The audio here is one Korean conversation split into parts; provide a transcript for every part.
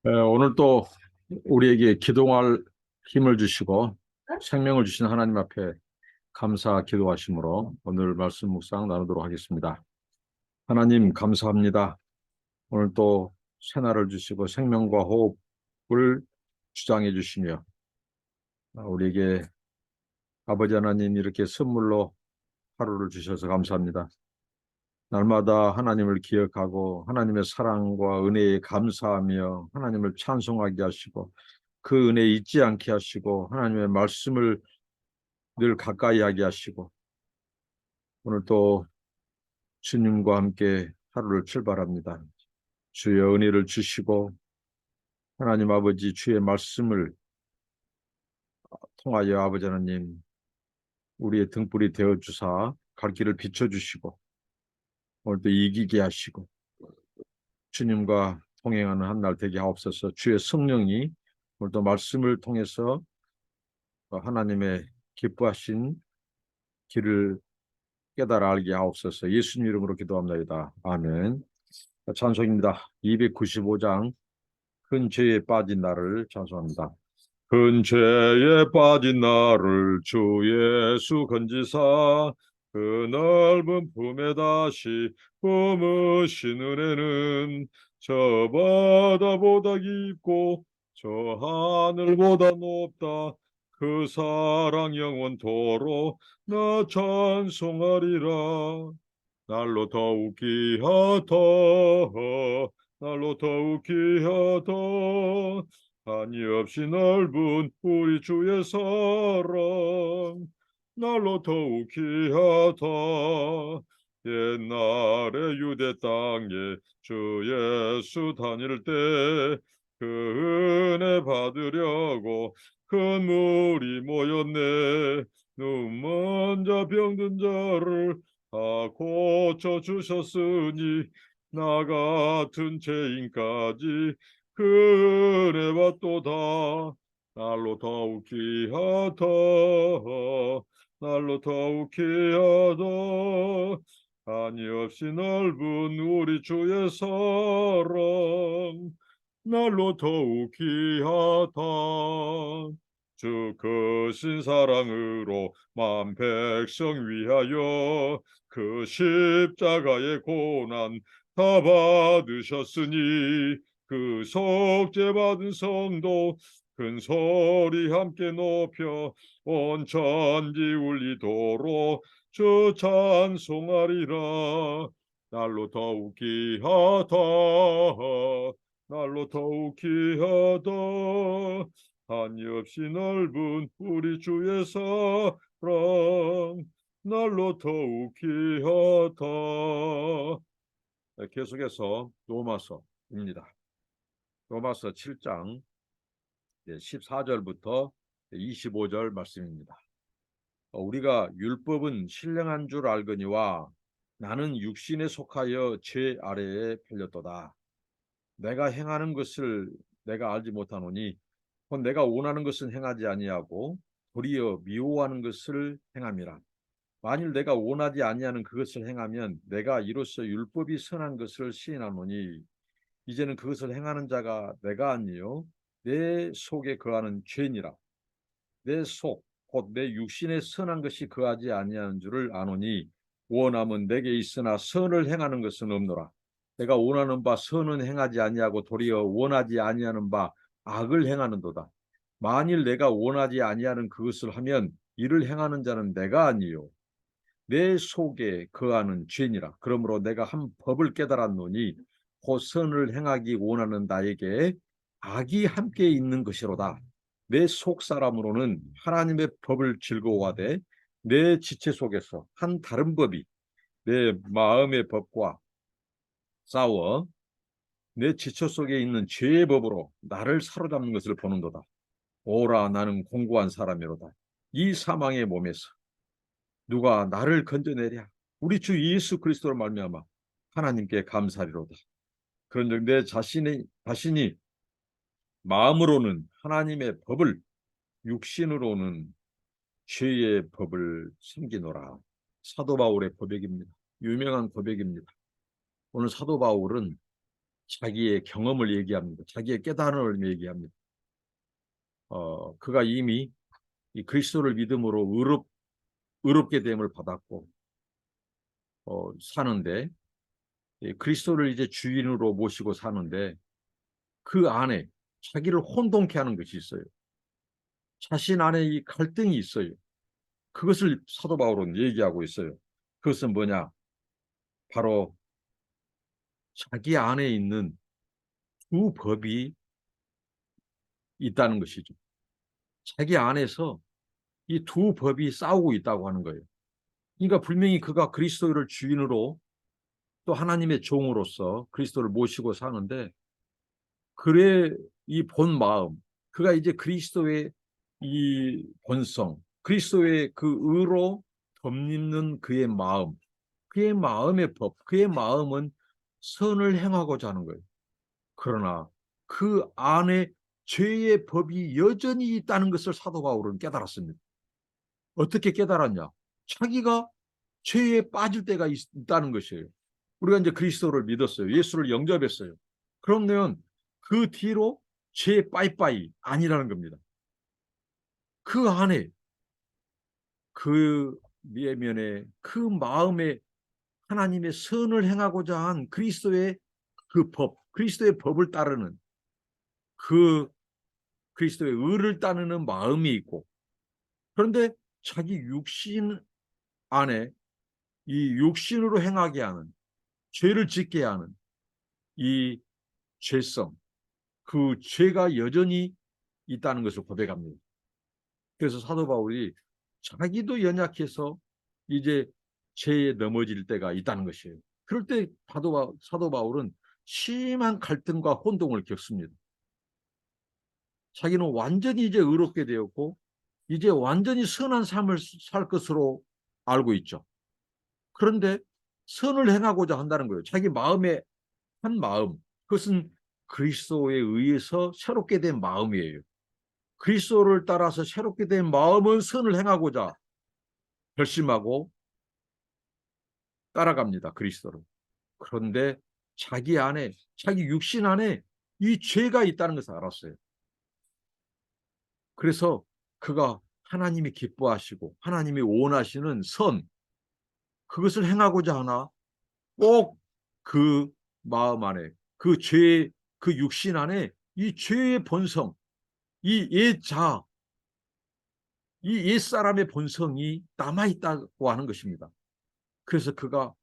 오늘 또 우리에게 기도할 힘을 주시고 생명을 주신 하나님 앞에 감사 기도하심으로 오늘 말씀 묵상 나누도록 하겠습니다. 하나님 감사합니다. 오늘 또 새날을 주시고 생명과 호흡을 주장해 주시며 우리에게 아버지 하나님 이렇게 선물로 하루를 주셔서 감사합니다. 날마다 하나님을 기억하고 하나님의 사랑과 은혜에 감사하며 하나님을 찬송하게 하시고 그 은혜 잊지 않게 하시고 하나님의 말씀을 늘 가까이 하게 하시고 오늘 또 주님과 함께 하루를 출발합니다. 주의 은혜를 주시고 하나님 아버지 주의 말씀을 통하여 아버지 하나님 우리의 등불이 되어 주사 갈 길을 비춰 주시고 오늘도 이기게 하시고 주님과 동행하는 한 날 되게 하옵소서. 주의 성령이 오늘도 말씀을 통해서 하나님의 기뻐하신 길을 깨달아 알게 하옵소서. 예수님 이름으로 기도합니다. 아멘. 찬송입니다. 295장 큰 죄에 빠진 나를 찬송합니다. 큰 죄에 빠진 나를 주 예수 건지사 그 넓은 품에 다시 품으신 은혜는 저 바다보다 깊고 저 하늘보다 높다. 그 사랑 영원토록 나 찬송하리라. 날로 더욱 귀하다. 날로 더욱 귀하다. 한이 없이 넓은 우리 주의 사랑 날로 더욱 귀하다. 옛날에 유대 땅에 주 예수 다닐 때 그 은혜 받으려고 큰 무리 모였네. 눈먼 자 병든 자를 다 고쳐주셨으니 나 같은 죄인까지 그 은혜 받도다. 날로 더욱 귀하다. 날로 더욱 귀하다. 한이 없이 넓은 우리 주의 사랑 날로 더욱 귀하다. 주 크신 사랑으로 만 백성 위하여 그 십자가의 고난 다 받으셨으니 그 속죄 받은 성도 큰 소리 함께 높여 온 천지 울리도록 주 찬송하리라. 날로 더욱 귀하다. 날로 더욱 귀하다. 한이 없이 넓은 우리 주의 사랑 날로 더욱 귀하다. 계속해서 로마서입니다. 로마서 7장 14절부터 25절 말씀입니다. 우리가 율법은 신령한 줄 알거니와 나는 육신에 속하여 죄 아래에 팔렸도다. 내가 행하는 것을 내가 알지 못하노니 곧 내가 원하는 것은 행하지 아니하고 도리어 미워하는 것을 행함이라. 만일 내가 원하지 아니하는 그것을 행하면 내가 이로써 율법이 선한 것을 시인하노니 이제는 그것을 행하는 자가 내가 아니요 내 속에 거하는 죄니라. 내 속 곧 내 육신에 선한 것이 거하지 아니하는 줄을 아노니 원함은 내게 있으나 선을 행하는 것은 없노라. 내가 원하는 바 선은 행하지 아니하고 도리어 원하지 아니하는 바 악을 행하는도다. 만일 내가 원하지 아니하는 그것을 하면 이를 행하는 자는 내가 아니요 내 속에 거하는 죄니라. 그러므로 내가 한 법을 깨달았노니 곧 선을 행하기 원하는 나에게 악이 함께 있는 것이로다. 내 속 사람으로는 하나님의 법을 즐거워하되 내 지체 속에서 한 다른 법이 내 마음의 법과 싸워 내 지체 속에 있는 죄의 법으로 나를 사로잡는 것을 보는도다. 오라 나는 공고한 사람이로다. 이 사망의 몸에서 누가 나를 건져내랴. 우리 주 예수 그리스도로 말미암아 하나님께 감사리로다. 그런즉 내 자신이 마음으로는 하나님의 법을 육신으로는 죄의 법을 섬기노라. 사도 바울의 고백입니다. 유명한 고백입니다. 오늘 사도 바울은 자기의 경험을 얘기합니다. 자기의 깨달음을 얘기합니다. 그가 이미 이 그리스도를 믿음으로 의롭게 됨을 받았고 사는데, 그리스도를 이제 주인으로 모시고 사는데 그 안에 자기를 혼동케 하는 것이 있어요. 자신 안에 이 갈등이 있어요. 그것을 사도 바울은 얘기하고 있어요. 그것은 뭐냐? 바로 자기 안에 있는 두 법이 있다는 것이죠. 자기 안에서 이 두 법이 싸우고 있다고 하는 거예요. 그러니까 분명히 그가 그리스도를 주인으로 또 하나님의 종으로서 그리스도를 모시고 사는데, 그의 이 본 마음, 그가 이제 그리스도의 이 본성, 그리스도의 그 의로 덧입는 그의 마음, 그의 마음의 법, 그의 마음은 선을 행하고자 하는 거예요. 그러나 그 안에 죄의 법이 여전히 있다는 것을 사도 바울은 깨달았습니다. 어떻게 깨달았냐? 자기가 죄에 빠질 때가 있다는 것이에요. 우리가 이제 그리스도를 믿었어요. 예수를 영접했어요. 그러면 그 뒤로 죄 빠이빠이 아니라는 겁니다. 그 안에, 그 내면에, 그 마음에 하나님의 선을 행하고자 한 그리스도의 그 법, 그리스도의 법을 따르는 그 그리스도의 의를 따르는 마음이 있고, 그런데 자기 육신 안에 이 육신으로 행하게 하는, 죄를 짓게 하는 이 죄성, 그 죄가 여전히 있다는 것을 고백합니다. 그래서 사도 바울이 자기도 연약해서 이제 죄에 넘어질 때가 있다는 것이에요. 그럴 때 사도 바울은 심한 갈등과 혼동을 겪습니다. 자기는 완전히 이제 의롭게 되었고 이제 완전히 선한 삶을 살 것으로 알고 있죠. 그런데 선을 행하고자 한다는 거예요. 자기 마음의 한 마음, 그것은 그리스도에 의해서 새롭게 된 마음이에요. 그리스도를 따라서 새롭게 된 마음은 선을 행하고자 결심하고 따라갑니다. 그리스도를. 그런데 자기 안에, 자기 육신 안에 이 죄가 있다는 것을 알았어요. 그래서 그가 하나님이 기뻐하시고 하나님이 원하시는 선, 그것을 행하고자 하나 꼭 그 마음 안에, 그 죄, 그 육신 안에 이 죄의 본성, 이 옛자, 이 옛사람의 본성이 남아있다고 하는 것입니다. 그래서 그가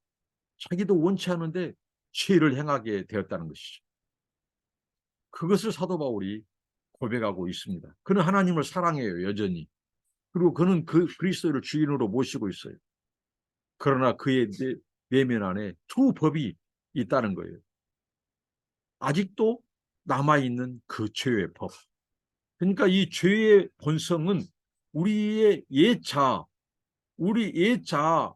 자기도 원치 않은데 죄를 행하게 되었다는 것이죠. 그것을 사도 바울이 고백하고 있습니다. 그는 하나님을 사랑해요, 여전히. 그리고 그는 그 그리스도를 주인으로 모시고 있어요. 그러나 그의 내면 안에 두 법이 있다는 거예요. 아직도 남아있는 그 죄의 법. 그러니까 이 죄의 본성은 우리의 옛자, 우리 옛자의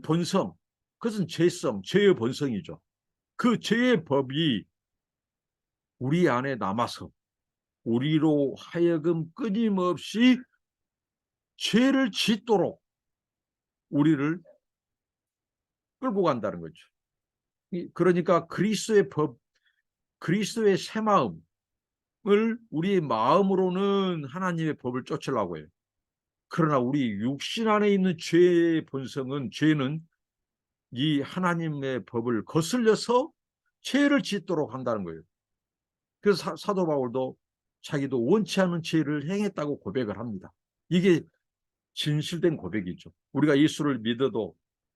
본성, 그것은 죄성, 죄의 본성이죠. 그 죄의 법이 우리 안에 남아서 우리로 하여금 끊임없이 죄를 짓도록 우리를 끌고 간다는 거죠. 그러니까 그리스도의 법, 그리스도의 새 마음을 우리 마음으로는 하나님의 법을 쫓으려고 해요. 그러나 우리 육신 안에 있는 죄의 본성은, 죄는 이 하나님의 법을 거슬려서 죄를 짓도록 한다는 거예요. 그래서 사도 바울도 자기도 원치 않은 죄를 행했다고 고백을 합니다. 이게 진실된 고백이죠. 우리가 예수를 믿어도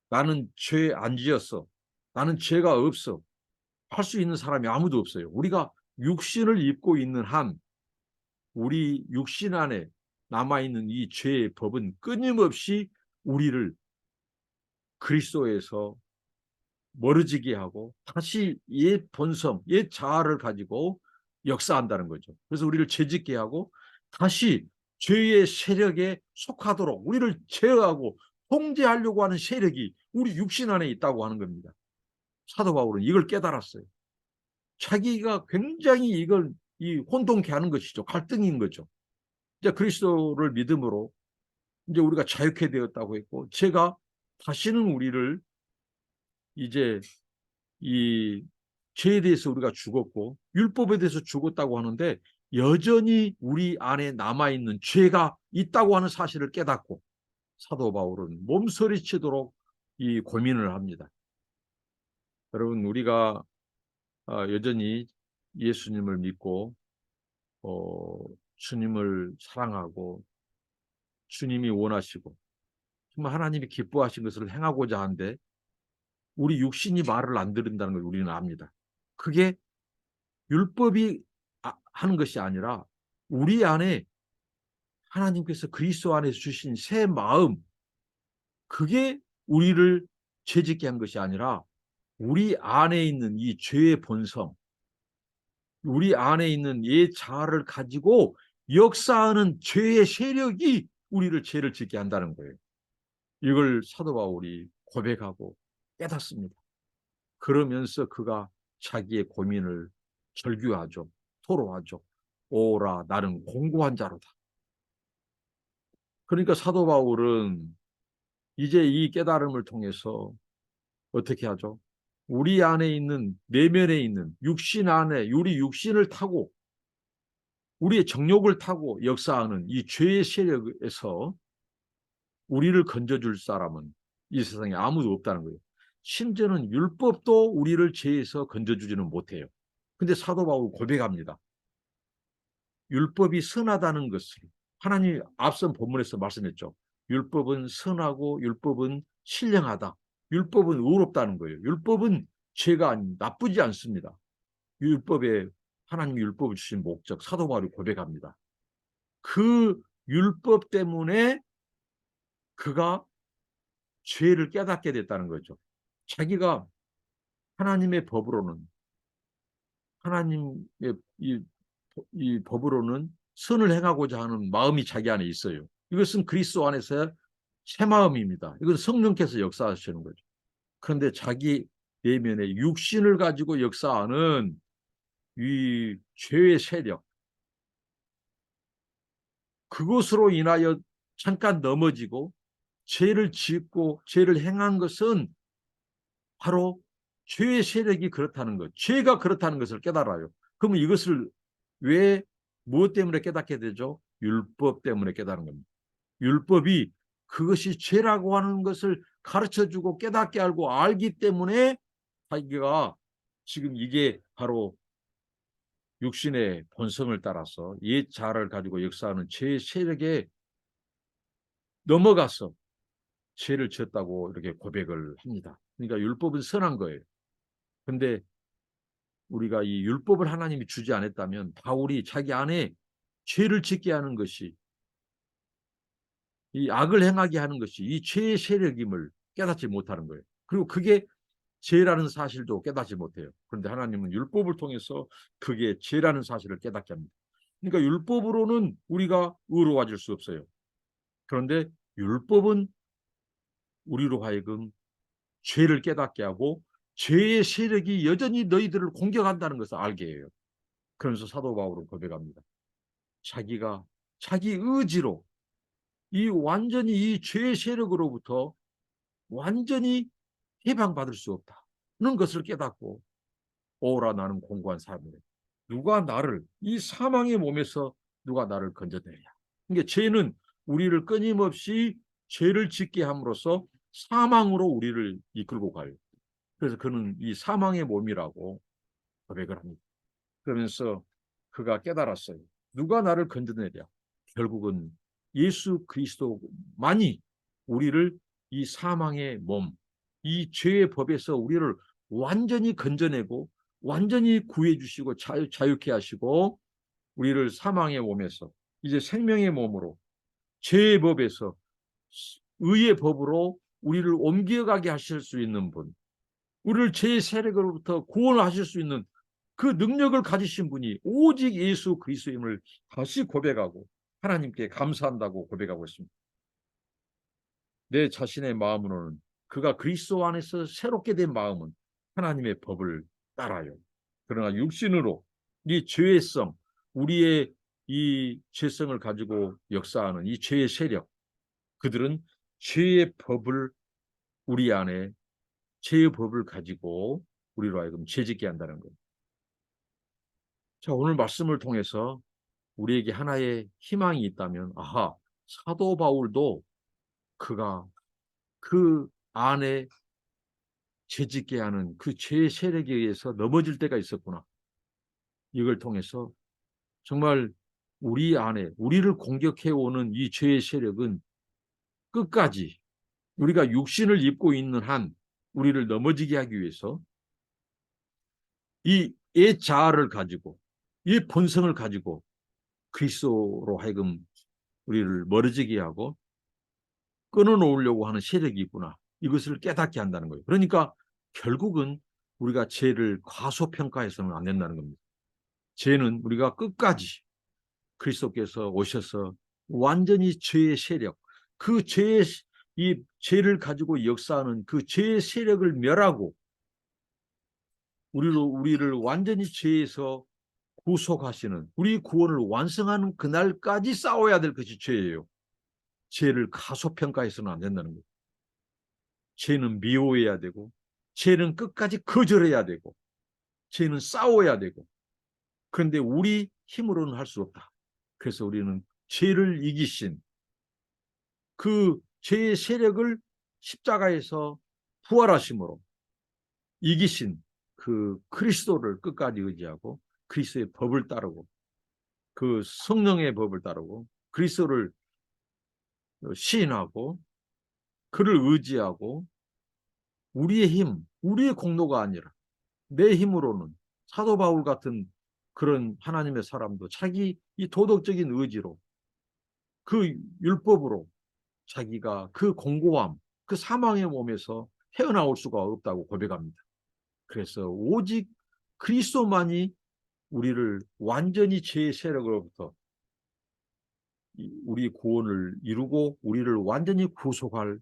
나는 죄 안 지었어, 나는 죄가 없어, 할 수 있는 사람이 아무도 없어요. 우리가 육신을 입고 있는 한 우리 육신 안에 남아있는 이 죄의 법은 끊임없이 우리를 그리스도에서 멀어지게 하고 다시 옛 본성, 옛 자아를 가지고 역사한다는 거죠. 그래서 우리를 죄짓게 하고 다시 죄의 세력에 속하도록 우리를 제어하고 통제하려고 하는 세력이 우리 육신 안에 있다고 하는 겁니다. 사도 바울은 이걸 깨달았어요. 자기가 굉장히 이걸 혼동케 하는 것이죠. 갈등인 거죠. 이제 그리스도를 믿음으로 이제 우리가 자유케 되었다고 했고, 제가 다시는 우리를 이제 이 죄에 대해서 우리가 죽었고 율법에 대해서 죽었다고 하는데 여전히 우리 안에 남아있는 죄가 있다고 하는 사실을 깨닫고 사도 바울은 몸서리치도록 이 고민을 합니다. 여러분, 우리가 여전히 예수님을 믿고 주님을 사랑하고 주님이 원하시고 정말 하나님이 기뻐하신 것을 행하고자 하는데 우리 육신이 말을 안 들은다는 걸 우리는 압니다. 그게 율법이 하는 것이 아니라 우리 안에 하나님께서 그리스도 안에서 주신 새 마음, 그게 우리를 죄짓게 한 것이 아니라 우리 안에 있는 이 죄의 본성, 우리 안에 있는 옛 자아를 가지고 역사하는 죄의 세력이 우리를 죄를 짓게 한다는 거예요. 이걸 사도 바울이 고백하고 깨닫습니다. 그러면서 그가 자기의 고민을 절규하죠. 토로하죠. 오라, 나는 공고한 자로다. 그러니까 사도 바울은 이제 이 깨달음을 통해서 어떻게 하죠? 우리 안에 있는, 내면에 있는 육신 안에, 우리 육신을 타고 우리의 정욕을 타고 역사하는 이 죄의 세력에서 우리를 건져줄 사람은 이 세상에 아무도 없다는 거예요. 심지어는 율법도 우리를 죄에서 건져주지는 못해요. 근데 사도 바울 고백합니다. 율법이 선하다는 것을 하나님이 앞선 본문에서 말씀했죠. 율법은 선하고 율법은 신령하다. 율법은 의롭다는 거예요. 율법은 죄가 나쁘지 않습니다. 율법에 하나님 율법을 주신 목적, 사도 바울이 고백합니다. 그 율법 때문에 그가 죄를 깨닫게 됐다는 거죠. 자기가 하나님의 법으로는 하나님의 이 법으로는 선을 행하고자 하는 마음이 자기 안에 있어요. 이것은 그리스도 안에서의 새 마음입니다. 이건 성령께서 역사하시는 거죠. 그런데 자기 내면에 육신을 가지고 역사하는 이 죄의 세력, 그것으로 인하여 잠깐 넘어지고 죄를 짓고 죄를 행한 것은 바로 죄의 세력이 그렇다는 것, 죄가 그렇다는 것을 깨달아요. 그러면 이것을 왜, 무엇 때문에 깨닫게 되죠? 율법 때문에 깨달은 겁니다. 율법이 그것이 죄라고 하는 것을 가르쳐주고 깨닫게 알고 알기 때문에 자기가 지금 이게 바로 육신의 본성을 따라서 옛 자아를 가지고 역사하는 죄의 세력에 넘어가서 죄를 지었다고 이렇게 고백을 합니다. 그러니까 율법은 선한 거예요. 근데 우리가 이 율법을 하나님이 주지 않았다면 바울이 자기 안에 죄를 짓게 하는 것이, 이 악을 행하게 하는 것이 이 죄의 세력임을 깨닫지 못하는 거예요. 그리고 그게 죄라는 사실도 깨닫지 못해요. 그런데 하나님은 율법을 통해서 그게 죄라는 사실을 깨닫게 합니다. 그러니까 율법으로는 우리가 의로워질 수 없어요. 그런데 율법은 우리로 하여금 죄를 깨닫게 하고 죄의 세력이 여전히 너희들을 공격한다는 것을 알게 해요. 그러면서 사도 바울은 고백합니다. 자기가 자기 의지로 이 완전히 이 죄의 세력으로부터 완전히 해방받을 수 없다는 것을 깨닫고 오라, 나는 공고한 사람이래. 누가 나를, 이 사망의 몸에서 누가 나를 건져내랴. 그러니까 죄는 우리를 끊임없이 죄를 짓게 함으로써 사망으로 우리를 이끌고 가요. 그래서 그는 이 사망의 몸이라고 고백을 합니다. 그러면서 그가 깨달았어요. 누가 나를 건져내랴. 결국은 예수 그리스도만이 우리를 이 사망의 몸, 이 죄의 법에서 우리를 완전히 건져내고 완전히 구해 주시고 자유케 하시고 우리를 사망의 몸에서 이제 생명의 몸으로 죄의 법에서 의의 법으로 우리를 옮겨가게 하실 수 있는 분, 우리를 죄의 세력으로부터 구원하실 수 있는 그 능력을 가지신 분이 오직 예수 그리스도임을 다시 고백하고 하나님께 감사한다고 고백하고 있습니다. 내 자신의 마음으로는, 그가 그리스도 안에서 새롭게 된 마음은 하나님의 법을 따라요. 그러나 육신으로 이 죄성, 우리의 이 죄성을 가지고 역사하는 이 죄의 세력, 그들은 죄의 법을 우리 안에, 죄의 법을 가지고 우리로 하여금 죄짓게 한다는 거예요. 자, 오늘 말씀을 통해서 우리에게 하나의 희망이 있다면, 아하, 사도 바울도 그가 그 안에 죄짓게 하는 그 죄의 세력에 의해서 넘어질 때가 있었구나. 이걸 통해서 정말 우리 안에 우리를 공격해오는 이 죄의 세력은 끝까지 우리가 육신을 입고 있는 한 우리를 넘어지게 하기 위해서 이 자아를 가지고 이 본성을 가지고 그리스도로 하여금 우리를 멀어지게 하고 끊어놓으려고 하는 세력이 있구나. 이것을 깨닫게 한다는 거예요. 그러니까 결국은 우리가 죄를 과소평가해서는 안 된다는 겁니다. 죄는 우리가 끝까지 그리스도께서 오셔서 완전히 죄의 세력, 그 죄의 이 죄를 가지고 역사하는 그 죄의 세력을 멸하고 우리를 완전히 죄에서 구속하시는 우리 구원을 완성하는 그날까지 싸워야 될 것이 죄예요. 죄를 가소평가해서는 안 된다는 거예요. 죄는 미워해야 되고 죄는 끝까지 거절해야 되고 죄는 싸워야 되고 그런데 우리 힘으로는 할 수 없다. 그래서 우리는 죄를 이기신 그 죄의 세력을 십자가에서 부활하심으로 이기신 그 그리스도를 끝까지 의지하고 그리스도의 법을 따르고 그 성령의 법을 따르고 그리스도를 시인하고 그를 의지하고 우리의 힘, 우리의 공로가 아니라 내 힘으로는 사도 바울 같은 그런 하나님의 사람도 자기 이 도덕적인 의지로 그 율법으로 자기가 그 공고함, 그 사망의 몸에서 헤어나올 수가 없다고 고백합니다. 그래서 오직 그리스도만이 우리를 완전히 죄의 세력으로부터 우리 구원을 이루고 우리를 완전히 구속할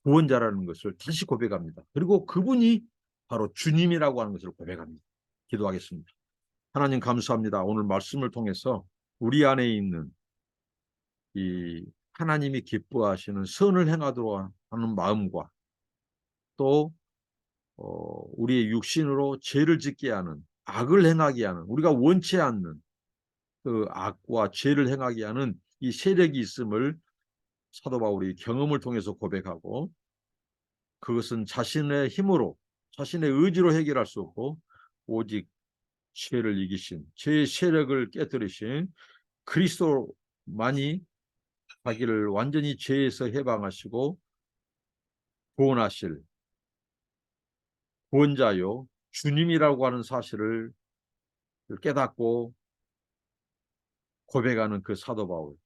구원자라는 것을 다시 고백합니다. 그리고 그분이 바로 주님이라고 하는 것을 고백합니다. 기도하겠습니다. 하나님 감사합니다. 오늘 말씀을 통해서 우리 안에 있는 이 하나님이 기뻐하시는 선을 행하도록 하는 마음과 또 우리의 육신으로 죄를 짓게 하는 악을 행하게 하는 우리가 원치 않는 그 악과 죄를 행하게 하는 이 세력이 있음을 사도 바울이 경험을 통해서 고백하고 그것은 자신의 힘으로 자신의 의지로 해결할 수 없고 오직 죄를 이기신 죄의 세력을 깨뜨리신 그리스도만이 자기를 완전히 죄에서 해방하시고 구원하실 구원자요 주님이라고 하는 사실을 깨닫고 고백하는 그 사도 바울.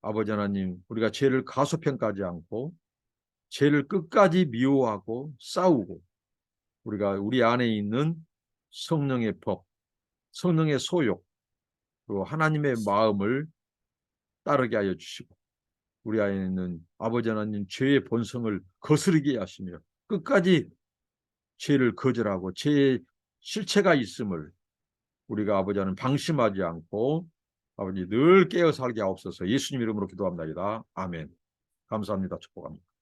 아버지 하나님, 우리가 죄를 가소평가하지 않고 죄를 끝까지 미워하고 싸우고 우리가 우리 안에 있는 성령의 법, 성령의 소욕, 그리고 하나님의 마음을 따르게 하여 주시고 우리 안에 있는 아버지 하나님 죄의 본성을 거스르게 하시며 끝까지 죄를 거절하고 죄의 실체가 있음을 우리가 아버지 하나님 방심하지 않고 아버지 늘 깨어 살게 하옵소서. 예수님 이름으로 기도합니다. 아멘. 감사합니다. 축복합니다.